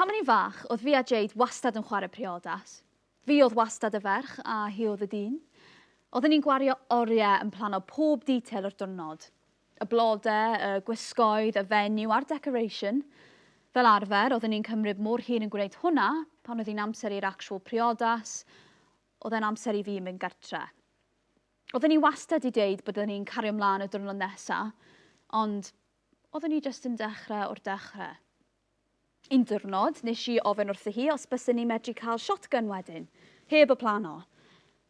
Pan o'n i'n fach, oedd fi a Jade wastad yn chwarae priodas. Fi oedd wastad y ferch a hi oedd y dyn. Oedden ni'n gwario oriau yn plano pob detail o'r diwrnod. Y blodau, y gwisgoedd, y fenyw a'r decoration. Fel arfer, oedden ni'n cymryd mor hir yn gwneud hwnna pan oedd hi'n amser i'r actual priodas, oedd e'n amser i fi mynd gartre. Oedden ni wastad i dweud bod ni'n cario ymlaen y diwrnod nesaf, ond oedden ni jyst yn dechrau o'r dechrau. Un diwrnod, nes i ofyn wrtho hi os bysyn ni medru cael shotgun wedyn, heb y plano.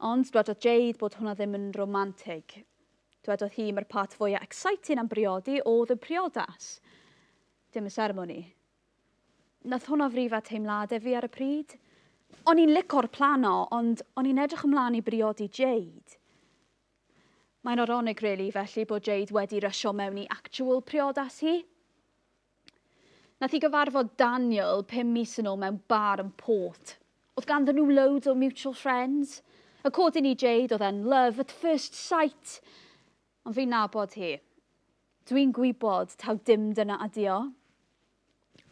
Ond dwedodd Jade bod hwnna ddim yn romantig. Dwedodd hi mae'r part fwyaf exciting am briodi oedd y priodas. Dim y seremoni. Nath hwnna frifa teimladau fi ar y pryd. O'n i'n lico'r plano, ond o'n i'n edrych ymlaen i briodi Jade. Mae'n ironig, really, felly bod Jade wedi rysio mewn i actual priodas hi. Nath hi gyfarfod Daniel 5 mis yn ôl mewn bar yn Port. Oedd ganddyn nhw loads o mutual friends. According i Jade, oedd e'n love at first sight. Ond fi'n nabod hi. Dwi'n gwybod taw dim dyna ydi o.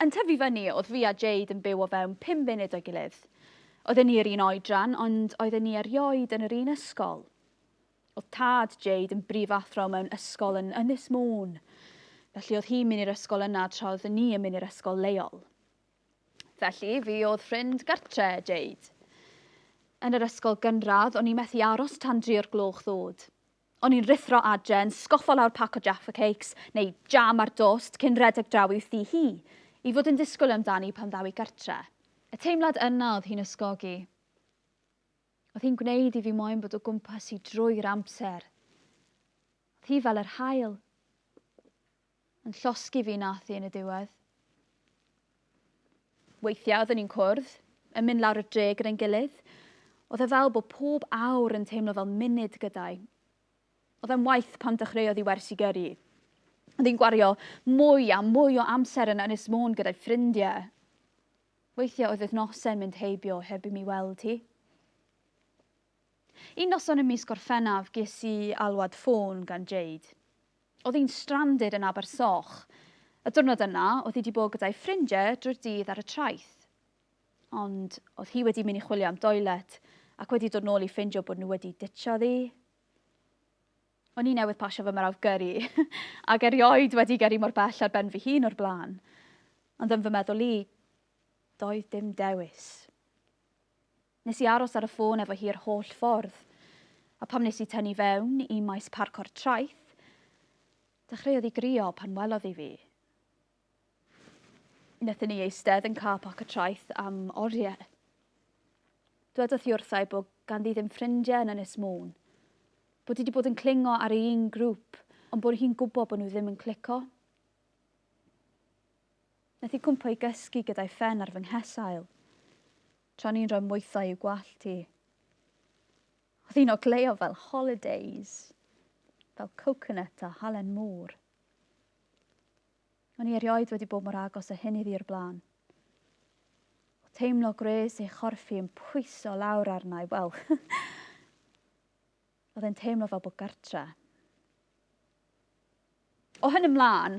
Yn tyfu fyny, oedd fi a Jade yn byw o fewn 5 munud o'i gilydd. Oedden ni yr un oedran, ond oedden ni erioed yn yr un ysgol. Oedd tad Jade yn brifathro mewn ysgol yn Ynys Môn. Felly oedd hi'n mynd i'r ysgol yna tra oedden ni yn mynd i'r ysgol leol. Felly fi oedd ffrind gartre Jade. Yn yr ysgol gynradd, o'n i'n methu aros tan 3 o'r gloch ddod. O'n i'n rithro adren, sgoffo lawr pac o Jaffa Cakes neu jam ar dost cyn redeg draw i'w thi hi, i fod yn disgwyl amdani pan ddaw i gartre. Y teimlad yna oedd hi'n ysgogi. Oedd hi'n gwneud i fi moyn bod o gwmpas i drwy'r amser. Oedd hi fel yr haul. Yn llosgi fi nath hi yn y diwedd. Weithiau oedden ni'n cwrdd, yn mynd lawr y dre gyda'n gilydd. Oedd e fel bod pob awr yn teimlo fel munud gyda'i. Oedd e'n waith pan dechreuodd i wersi gyrru. Oedd hi'n gwario mwy a mwy o amser yn Ynys Môn gyda'i ffrindiau. Weithiau oedd wythnosau'n mynd heibio heb i mi weld hi. Un noson ym mis Gorffennaf ges i alwad ffôn gan Jade. Oedd hi'n stranded yn Abersoch. Y diwrnod yna, oedd hi wedi bod gyda'i ffrindiau drwy'r dydd ar y traeth. Ond oedd hi wedi mynd i chwilio am doilet ac wedi dod nôl i ffeindio bod nhw wedi ditio ddi. O'n i newydd pasio fy mrawf gyrru, ac erioed wedi gyrru mor bell ar ben fy hun o'r blaen. Ond yn fy meddwl i, doedd dim dewis. Nes i aros ar y ffôn efo hi'r holl ffordd, a pam nes i tynnu fewn i maes parco'r traeth, dechreuodd i grio pan welodd i fi. Nethon ni eistedd yn car parc y traeth am oriau. Dwedodd hi wrthai bod ganddi ddim ffrindiau yn Ynys Môn, bod hi wedi bod yn clingo ar un grŵp, ond bod hi'n gwybod bod nhw ddim yn clico. Nath hi cwmpo i gysgu gyda'i ffen ar fy nghesail, tra ni'n rhoi mwythau i'w gwallt hi. Oedd hi'n ogleuo fel holidays, fel coconut a halen môr. O'n i erioed wedi bod mor agos â hyn iddi o'r blaen. Teimlo gres ei chorffi yn pwyso lawr arna i, wel, oedd e'n teimlo fel bod gartre. O hyn ymlaen,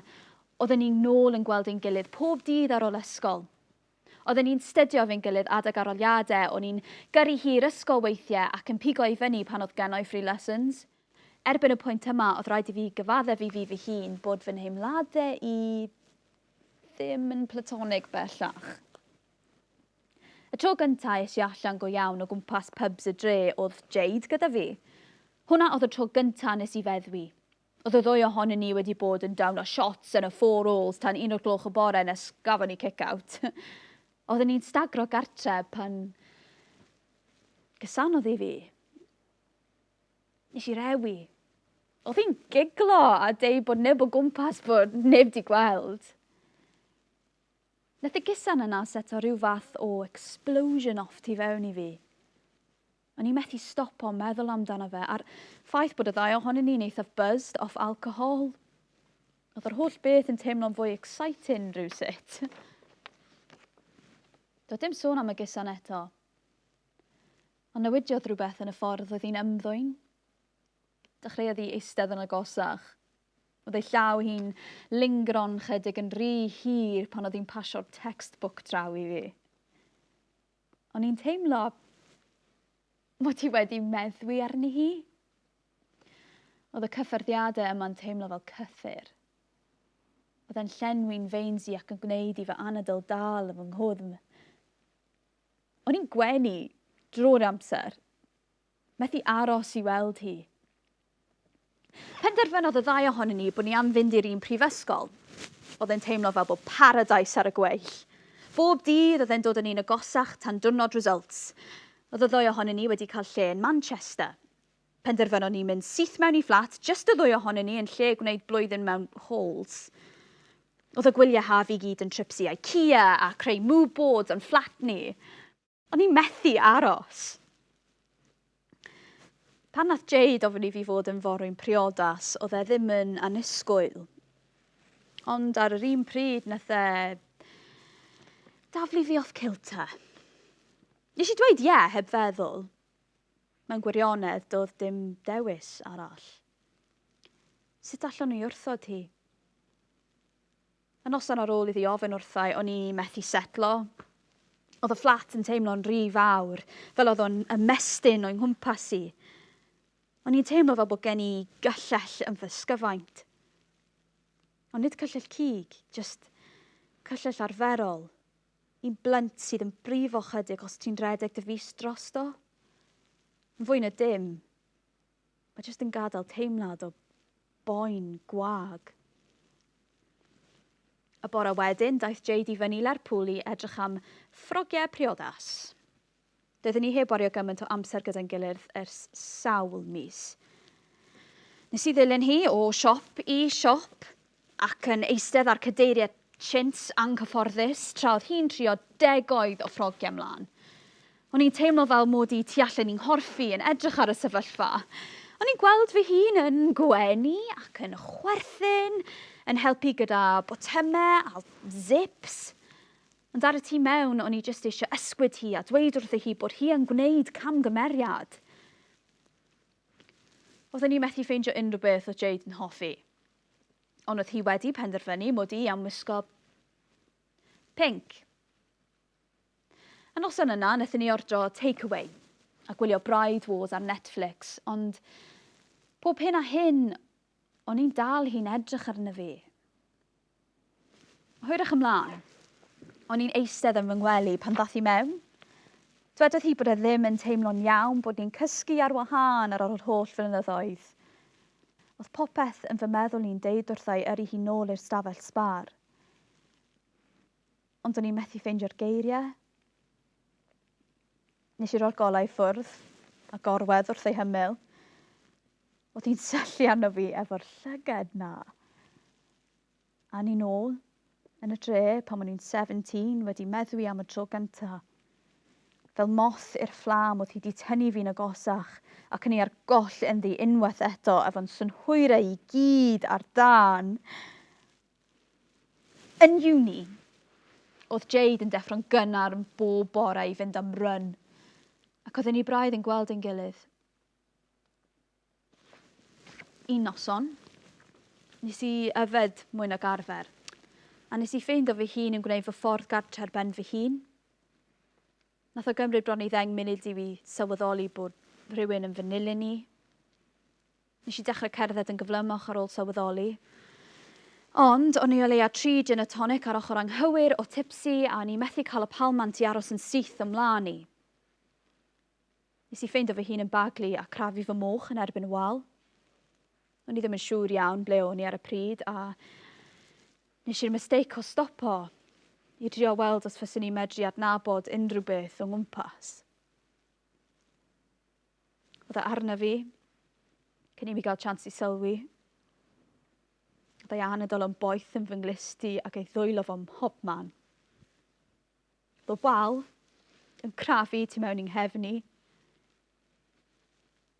oedden ni'n nôl yn gweld ein gilydd pob dydd ar ôl ysgol. Oedden ni'n studio fe'n gilydd adeg aroliadau, o'n ni'n gyrru hi'r ysgol weithiau ac yn pigo i fyny pan oedd gennau free lessons. Erbyn y pwynt yma, oedd rhaid i fi gyfaddef i fi fy hun bod fy nheimladau i ddim yn platonig bellach. Y tro gyntaf es i allan go iawn o gwmpas pubs y dre oedd Jade gyda fi. Hwna oedd y tro gyntaf nes i feddwi. Oedd y ddwy ohonyn ni wedi bod yn down o shots yn y 4 Alls tan 1 o'r gloch y bore nes gafon ni kick-out. Oedden ni'n stagro gartre pan gysanodd i fi. Nes i rewi. Oedd hi'n giglo a deud bod neb o gwmpas bod neb di gweld. Nath y gysan yna set o rhyw fath o explosion off tu fewn i fi. O'n i methu stopo meddwl amdano fe, a'r ffaith bod y ddau ohonyn ni'n eithaf buzzed off alcohol. Oedd yr holl beth yn teimlo'n fwy exciting rhywsut. Doedd dim sôn am y gysan eto. Ond newidiodd rhywbeth yn y ffordd oedd hi'n ymddwyn. Dechreuodd hi eistedd yn agosach. Oedd ei llaw hi'n lingron chydig yn rhy hir pan oedd hi'n pasio'r textbook draw i fi. O'n i'n teimlo mod i wedi meddwi arni hi. Oedd y cyffyrddiadau yma'n teimlo fel cyffur. Oedd e'n llenwi'n veins i ac yn gwneud i fy anadl dal fy ngwddm. O'n i'n gwenu drwy'r amser. Methu aros i weld hi. Penderfynodd y ddau ohonyn ni bod ni am fynd i'r un prifysgol. Oedd e'n teimlo fel bod paradise ar y gweill. Bob dydd oedd e'n dod yn un agosach tan diwrnod results. Oedd y ddwy ohonyn ni wedi cael lle yn Manchester. Penderfynon ni mynd syth mewn i fflat, just y ddwy ohonyn ni yn lle gwneud blwyddyn mewn halls. Oedd y gwyliau haf i gyd yn trips i IKEA a creu mood boards yn fflat ni. O'n i'n methu aros. Pan nath Jade ofyn i fi fod yn forwyn priodas, oedd e ddim yn annisgwyl. Ond ar yr un pryd nath e daflu fi off kilter. Nes i dweud ie, heb feddwl. Mewn gwirionedd, doedd dim dewis arall. Sut allwn ni wrthod hi? Y noson ar ôl iddi ofyn wrthai, o'n i methu setlo. Oedd y fflat yn teimlo'n rhy fawr, fel oedd o'n ymestyn o'i nghwmpas i. O'n i'n teimlo fel bod gen i gyllell yn fy sgyfaint. Ond nid cyllell cig, just cyllell arferol. Un blunt sydd yn brifo chydig os ti'n rhedeg dy fus drosto. Yn fwy na dim, mae jyst yn gadael teimlad o boen gwag. Y bore wedyn, daeth Jade i fyny Lerpwl i edrych am ffrogiau priodas. Doeddwn ni heb wario gymaint o amser gyda'n gilydd ers sawl mis. Nes i ddilyn hi o siop i siop ac yn eistedd ar cadeiriau chintz anghyfforddus tra oedd hi'n trio degoedd o ffrogiau ymlaen. O'n i'n teimlo fel mod i tu allan i'n nghorffi yn edrych ar y sefyllfa. O'n i'n gweld fy hun yn gwenu ac yn chwerthin, yn helpu gyda botymau a zips. Ond ar y tu mewn, o'n i jyst eisiau ysgwyd hi a dweud wrtho hi bod hi yn gwneud camgymeriad. Oedden ni methu ffeindio unrhyw beth o Jade yn hoffi. Ond oedd hi wedi penderfynu mod i am wisgo pink. Y noson yna, wnaethon ni ordro takeaway a gwylio Bride Wars ar Netflix, ond pob hyn a hyn, o'n i'n dal hi'n edrych arno fi. Hwyrach ymlaen. O'n i'n eistedd yn fy ngwely pan ddath hi mewn. Dwedodd hi bod e ddim yn teimlo'n iawn bod ni'n cysgu ar wahân ar ôl holl flynyddoedd. Oedd popeth yn fy meddwl i'n deud wrthai yrru hi nôl i'r stafell sbar. Ond o'n i'n methu ffeindio'r geiriau. Nes i roi'r golau ffwrdd a gorwedd wrth ei hymyl. Oedd hi'n syllu arno fi efo'r llyged na. A ni nôl. Yn y dre, pan o'n i'n 17, wedi meddwi am y tro gyntaf. Fel moth i'r fflam oedd hi wedi tynnu fi'n agosach ac yn ei argoll ynddi unwaith eto efo'n synhwyrau i gyd ar dan. Yn uni, oedd Jade yn deffro'n gynnar yn bob bore i fynd am run, ac oedden ni braidd yn gweld ein gilydd. Un noson, nes i yfed mwy nag arfer, a nes i ffeindio fy hun yn gwneud fy ffordd gartre ar ben fy hun. Nath o gymryd bron i 10 munud i fi sylweddoli bod rhywun yn fy nilyn ni. Nes i dechrau cerdded yn gyflymach ar ôl sylweddoli. Ond o'n i o leia 3 gin y tonic ar ochr anghywir o tipsy a o'n i methu cael y palmant i aros yn syth ymlaen i. Nes i ffeindio fy hun yn baglu a crafu fy moch yn erbyn y wal. O'n i ddim yn siŵr iawn ble o'n i ar y pryd a nes i'r mistake o stopo i drio weld os fyswn i'n medru adnabod unrhyw beth o'n ngwmpas. Oedd e arna fi, cyn i mi gael chance i sylwi. Oedd ei anadl yn boeth yn fy nglusti ac ei ddwylo fo'n mhobman. Oedd o wal yn crafu tu mewn i'n nghefni.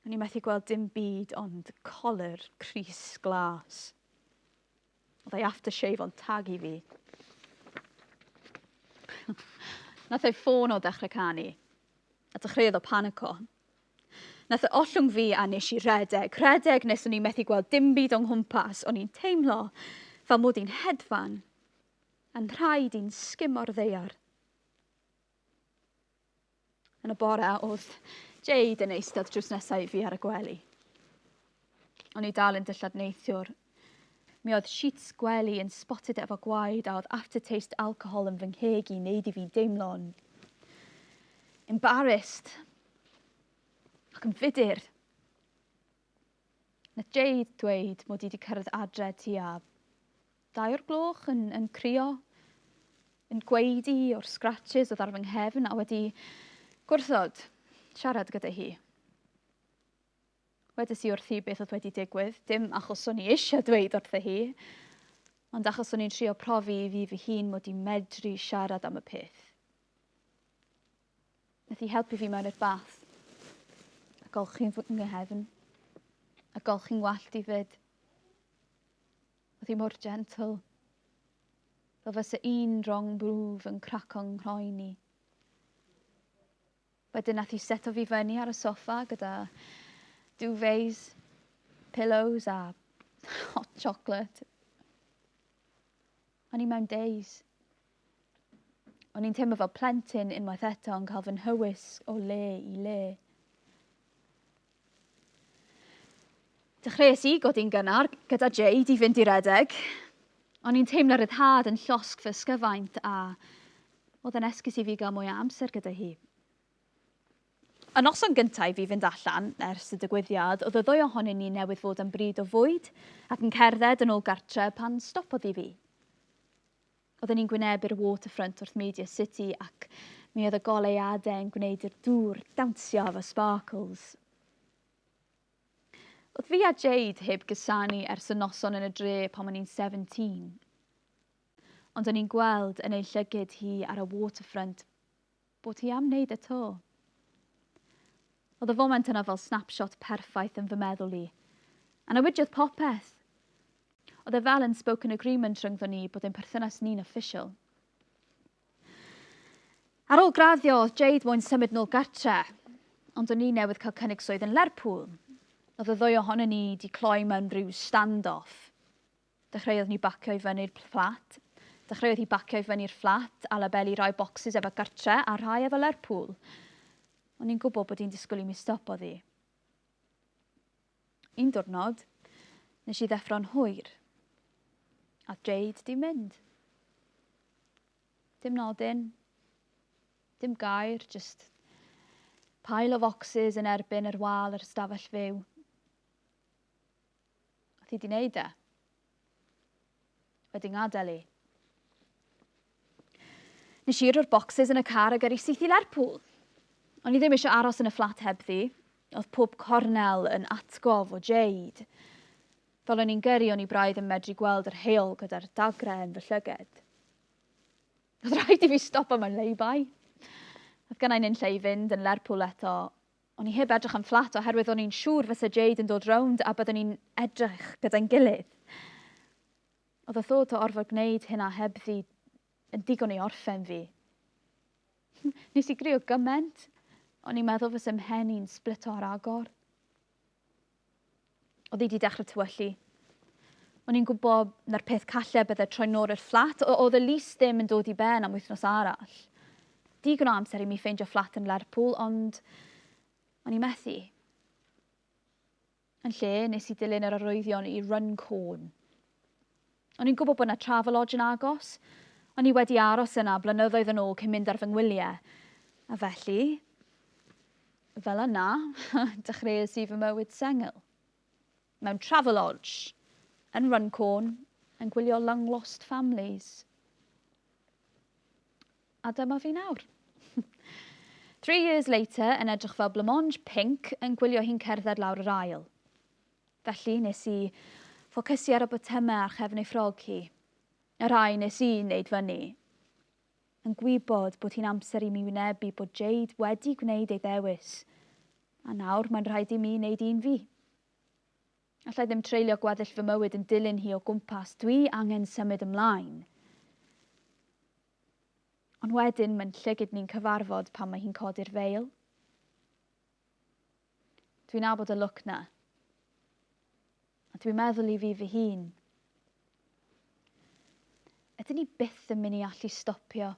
O'n i methu gweld dim byd ond coler crys glas. Oedd ei aftershave o'n tag i fi. Nath ei ffôn o dechrau canu, a dechreuodd o panico. Nath y ollwng fi a nes i rhedeg nes o'n i'n methu gweld dim byd o'n nghwmpas, o'n i'n teimlo fel mod i'n hedfan, a'n rhaid i'n sgim o'r ddeiar. Yn y bore, oedd Jade yn eistedd drws nesaf i fi ar y gwely. O'n i dal yn dillad neithiwr. Mi oedd sheets gwely yn spotted efo gwaed a oedd aftertaste alcohol yn fy ngheg i wneud i fi deimlo'n embarrassed ac yn fudur. Nath Jade dweud mod i wedi cyrraedd adre tua 2 o'r gloch yn crio, yn gweidi o'r scratches oedd ar fy nghefn a wedi gwrthod siarad gyda hi. Wedes i wrthi beth oedd wedi digwydd, dim achos o'n i eisiau dweud wrtho hi, ond achos o'n i'n trio profi i fi fy hun mod i'n medru siarad am y peth. Nath hi helpu fi mewn i'r bath, a golchi'n fy nghefn, a golchi'n wallt i fyd. Oedd hi mor gentle, fel fysa un rong brwf yn craco'n nghroen i. Wedyn nath hi seto fi fyny ar y soffa gyda duvets, pillows a hot chocolate. O'n i mewn daze. O'n i'n teimlo fel plentyn unwaith eto yn cael fy nhywys o le i le. Dechreuais i godi'n gynnar gyda Jade i fynd i redeg. O'n i'n teimlo ryddhad yn llosg fy ysgyfaint a oedd yn esgus i fi gael mwy o amser gyda hi. Y noson gyntaf i fi fynd allan ers y digwyddiad, oedd y ddwy ohonyn ni newydd fod yn bryd o fwyd ac yn cerdded yn ôl gartre pan stopodd i fi. Oedden ni'n gwynebu'r waterfront wrth Media City ac mi oedd y goleuadau yn gwneud i'r dŵr dawnsio efo sparkles. Oedd fi a Jade heb gysanu ers y noson yn y dre pan o'n i'n 17. Ond o'n i'n gweld yn ei llygyd hi ar y waterfront bod hi am wneud y to. Oedd y foment yna fel snapshot perffaith yn fy meddwl i. A newidiodd popeth. Oedd e fel yn spoken agreement rhyngddo ni bod ein perthynas ni'n official. Ar ôl graddio, oedd Jade moyn symud nôl gartre, ond o'n i newydd cael cynnig swydd yn Lerpwl. Oedd y ddwy ohonon ni wedi cloi mewn rhyw stand-off. Dechreuodd ni bacio i fyny'r fflat. Dechreuodd hi bacio i fyny'r fflat a labelu rai bocsys efo gartre a rhai efo Lerpwl. O'n i'n gwybod bod hi'n disgwyl i mi stopodd hi. Un diwrnod, nes i ddeffro'n hwyr, a Jade di mynd. Dim nodyn, dim gair, just pile o focsys yn erbyn yr wal yr ystafell fyw. Oedd hi di wneud e. Wedi'n gadael i. Nes i roi'r bocsys yn y car a gyrru syth i Lerpwl. O'n i ddim eisiau aros yn y fflat hebddi. Oedd pob cornel yn atgof o Jade. Fel o'n i'n gyrru, o'n i braidd yn medru gweld yr heol gyda'r dagre yn fy llyged. Oedd rhaid i fi stop am yn lay-by. Oedd gennau'n unlle i fynd yn Lerpwl eto. O'n i heb edrych am fflat oherwydd o'n i'n siŵr fysa Jade yn dod rownd a byddwn ni'n edrych gyda'n gilydd. Oedd y thought o orfod gwneud hynna hebddi yn digon i orffen fi. Nes i grio gyment. O'n i'n meddwl fysa mhen i'n splito ar agor. Oedd hi wedi dechrau tywyllu. O'n i'n gwybod na'r peth calle bydde troi nôl i'r fflat, oedd y lys ddim yn dod i ben am wythnos arall. Digon o amser i mi ffeindio fflat yn Lerpwl, ond o'n i'n methu. Yn lle, nes i dilyn yr arwyddion i Runcorn. O'n i'n gwybod bod yna Travelodge yn agos. O'n i wedi aros yna blynyddoedd yn ôl cyn mynd ar fy ngwyliau. A felly, fel yna, dechreuais i fy mywyd sengl. Mewn Travelodge, yn Runcorn, yn gwylio Long Lost Families. A dyma fi nawr. 3 years later, yn edrych fel blamonge pink, yn gwylio hi'n cerdded lawr yr ail. Felly nes i ffocysu ar y botymau ar chefn ei ffrog hi. Y rhai nes i wneud fyny. Yn gwybod bod hi'n amser i mi wynebu bod Jade wedi gwneud ei ddewis. A nawr mae'n rhaid i mi wneud un fi. Allai ddim treulio gweddill fy mywyd yn dilyn hi o gwmpas, dwi angen symud ymlaen. Ond wedyn mae'n llygyd ni'n cyfarfod pan mae hi'n codi'r feil. Dwi'n nabod y look na. A dwi'n meddwl i fi fy hun. Ydyn ni byth yn mynd i allu stopio